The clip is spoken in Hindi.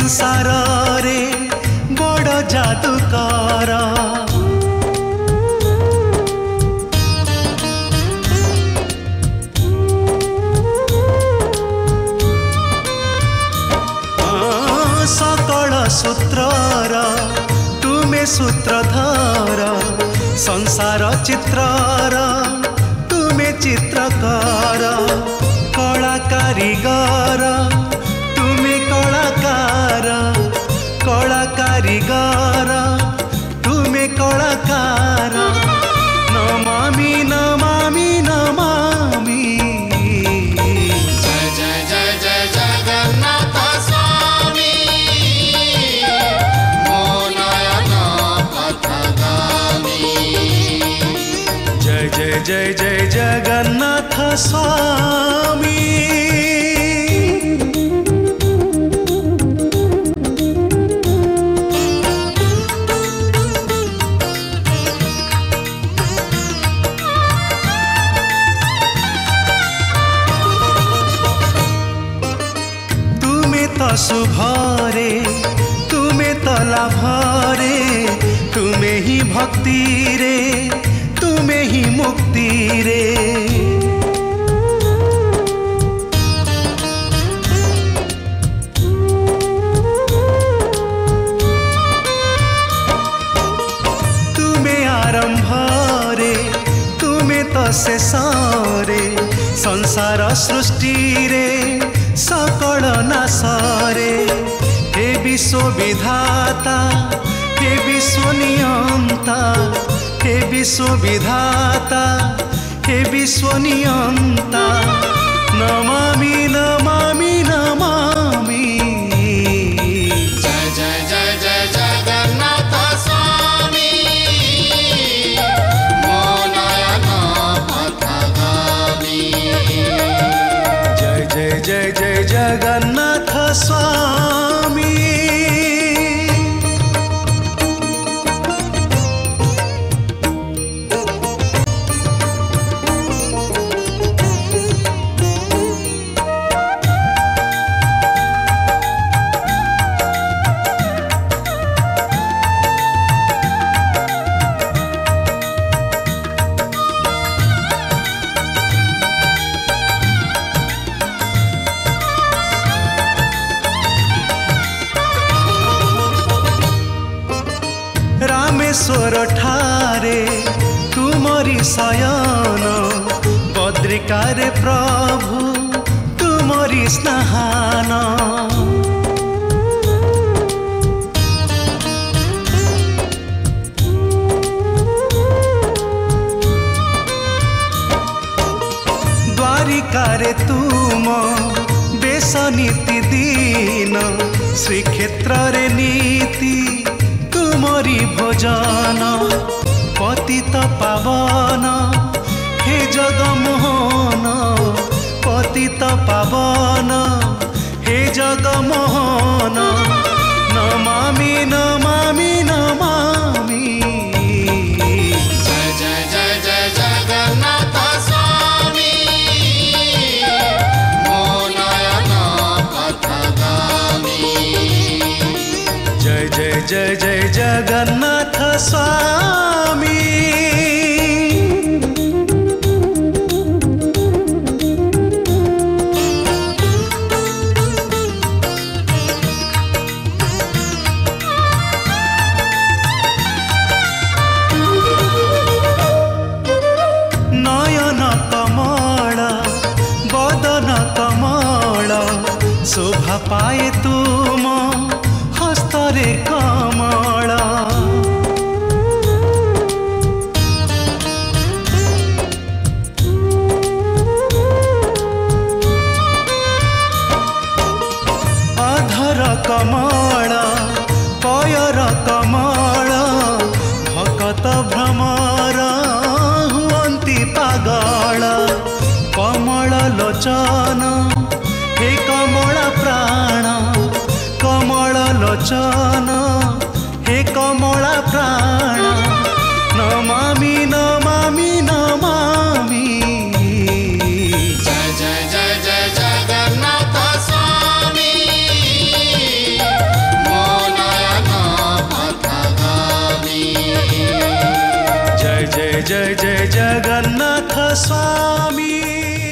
संसार रे बड़ जादूकर सकल सूत्रर तुमे सूत्रधर संसार चित्रर तुमे चित्रकर कला कारीगर तुमे कलाकार कला कारीगर तुमे कलाकार नमामि नमामि नमामि जय जय जय जय जगन्नाथ स्वामी मो नयन पथगामी जय जय जय जय जगन्नाथ स्वामी शुभरे तुमे तो लाभरे तुमे ही भक्ति रे तुमे ही मुक्ति रे तुमे आरंभ रे तुमे तो शेष रे संसार सृष्टि रे सकल नासरे हे विश्व विधाता हे विश्व नियंता हे विश्व विधाता हे विश्व नियंता नमामि नमामि नमामि जय जय जय जय जगन्नाथ स्वामी मो नयन पथगामी जय जय जय जय जगन्नाथ स्वामी रामेश्वर ठारे तुमरी शयन बद्रिकारे प्रभु तुमरी स्नान द्वारिकारे तुम बेश नीति दीन श्रीक्षेत्र रे नीति तुमरी भोजन पतित पावन हे जगमोहन पतित पावन हे जगमोहन नमामि नमामि नमामि जय जय जय जय जगन्नाथ स्वामी मो नयन पथगामी जय जय जय जय जगन्नाथ स्वामी नयन कमल बदन कमल शोभा पाए तुम हस्तरे कमल अधर कमल पयर कमल भकत भ्रमर हुअन्ति पागल कमल लोचन हे कमल प्राण कमल लोचन हे कमल प्राण नमामि नमामि नमामि जय जय जय जय जगन्नाथ स्वामी जय जय जय जगन्नाथ स्वामी।